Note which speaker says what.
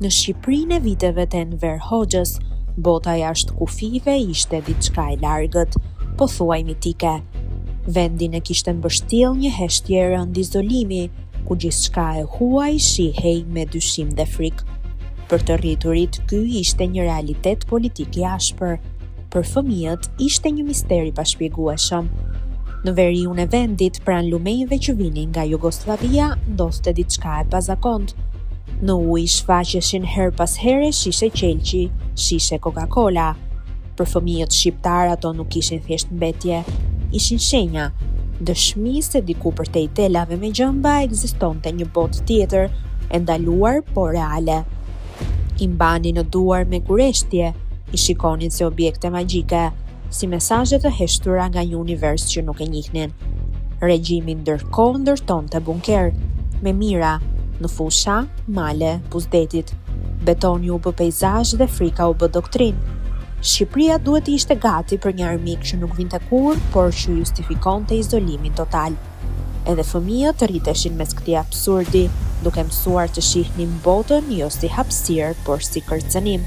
Speaker 1: Në Shqipërinë e viteve të Enver Hoxhës, bota jashtë kufive ishte diçka e largët, pothuaj mitike. Vendin e kishte mbështjellë një heshtje e rënd izolimi, ku gjithçka e huaj shihej me dyshim dhe frikë. Për të rriturit, ky ishte një realitet politik i ashpër. Për fëmijët ishte një mister i pashpjegueshëm. Në veriun e vendit, pranë lumejve që vinin nga Jugoslavia, ndodhte diçka e pazakontë. Në ujë shfaqeshin her pas here shishe qelqi, shishe Coca-Cola. Për fëmijët shqiptar ato nuk ishin thjesht mbetje, ishin shenja, dëshmi se diku përtej telave me gjëmba ekzistonte një botë tjetër, e ndaluar por reale. I mbani në duar me kureshtje, i shikonin si objekte magjike, si mesazhe të heshtura nga një univers që nuk e njihnin. Regjimi ndërkohë ndërtonte bunker, me mira, në fusha, male, Buzdetit. Betoni u bë peizazh dhe frika u bë doktrinë. Shqipëria duhet të ishte gati për një armik që nuk vinte kurrë, por që justifikonte izolimin total. Edhe fëmijët rriteshin mes këtij absurdi, duke mësuar të shihnin botën jo si hapësirë, por si kërcënim.